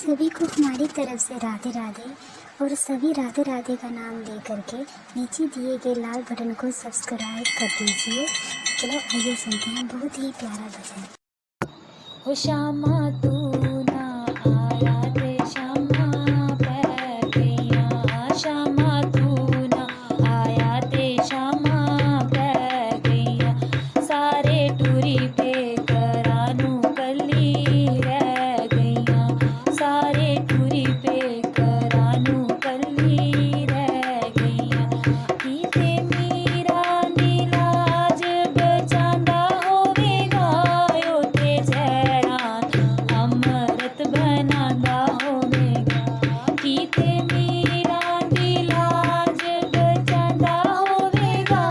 सभी को हमारी तरफ से राधे राधे। और सभी राधे राधे का नाम ले करके नीचे दिए गए लाल बटन को सब्सक्राइब कर दीजिए। चलो आइए सुनते हैं बहुत ही प्यारा भजन। हो श्यामा तू ना आया रे श्यामा पै गईया, श्यामा तू ना आया रे श्यामा पै गईया, सारे टूरी पे करानू कली रह गईया, सारे टूरी पे करानू कली रह गईया, कीते मीरा नीलाज बचांदा होवेगा यो ते अमृत बनांदा होवेगा, कीते मीरा दी लाज बचांदा होवेगा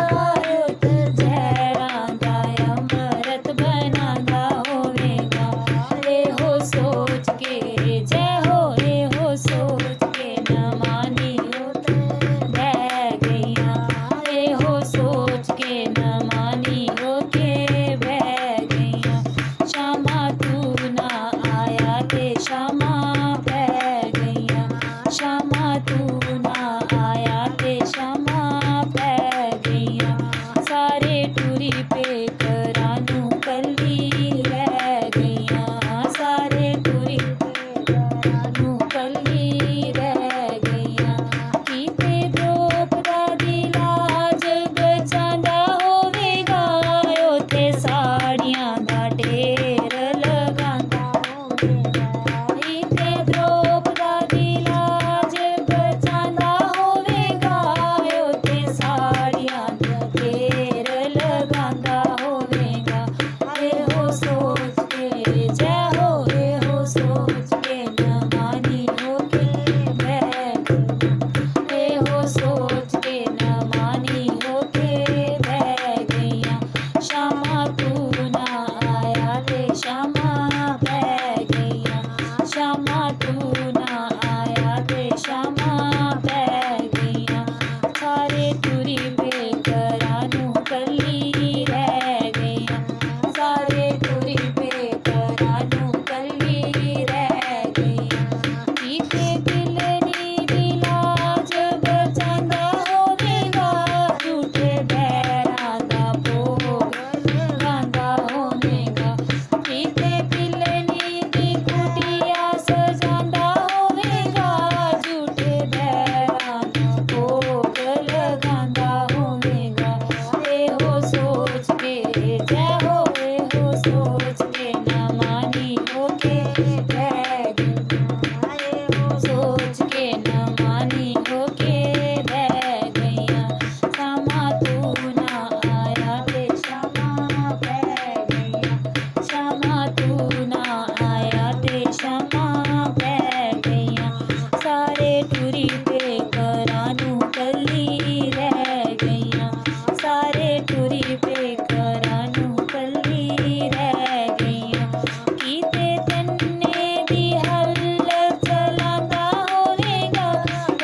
यो ते जैरां दा अमृत बनांदा होवेगा। एहो सोच के जय हो, एहो सोच के न मानी हो ते बह गईया, एहो सोच के न मानी हो के बह गईया, श्यामा तू ना आया ते श्यामा पै गईया, श्यामा तू ना आया ते श्यामा पै गईया, सारे टूरी पे करानू कली रह गईया, सारे टूरी पे करानू कली रह गईया, कीते द्रौपदा दी लाज बचांदा होवेगा यो ते साड़ियां दा ढेर लगांदा होवेगा, कीते द्रौपदा दी लाज बचांदा होवेगा यो ते साड़ियां दा ढेर लगांदा होवेगा। एहो सोच के जय हो, एहो सोच के न मानी हो के बह गईया, एहो सोच के न मानी हो के बह गईया, श्यामा तू ना आया रे श्यामा पै गईया, श्यामा तू ना आया रे श्यामा पै गईया, सारे टूरी पे करानू कली रह गईया, सारे टूरी पे करानू कली रह गईया, कीते पिलनी दी लाज बचांदा होवेगा झूठे बैरां दा भोग लगांदा होवेगा, कीते पिलनी दी कुटिया सजांदा होवेगा झूठे बैरां दा भोग लगांदा होवेगा। एहो सोच के जय हो, एहो सोच के न मानी हो के बह गईया, एहो सोच के न मानी हो के बह गईया, श्यामा तू ना आया ते श्यामा पै गईया, श्यामा तू ना आया ते श्यामा पै गईया, सारे टूरी पे करानू कली रह गईया, सारे टूरी पे करानू कली रह गईया, कीते तन्ने दी हल चलांदा होवेगा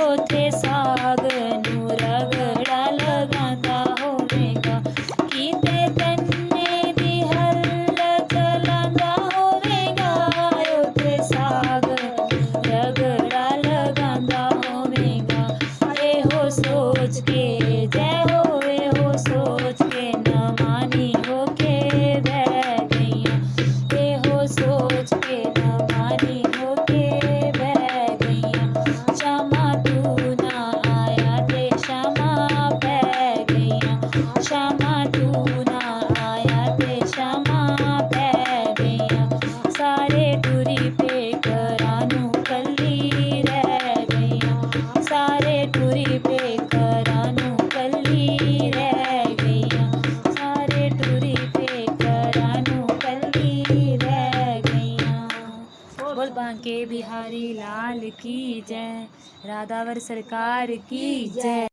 ओथे साग नू रगड़ा लगांदा होवेगा, कीते तन्ने दी हल चलांदा होवेगा ओथे साग रगड़ा लगांदा होवेगा। एहो सोच के जय हो, एहो सोच के न मानी हो के बह गईया, एहो सोच के न मानी हो के बह गईया, श्यामा तू ना आया ते श्यामा पै गईया, श्यामा तू ना आया ते श्यामा पै गईया, सारे टूरी पे करानू कली रह गईया, सारे टूरी पे करानू कली रह गईया, सारे टूरी पे करानू कली रह गईया। बोल बांके बिहारी लाल की जय, राधावर सरकार की जय।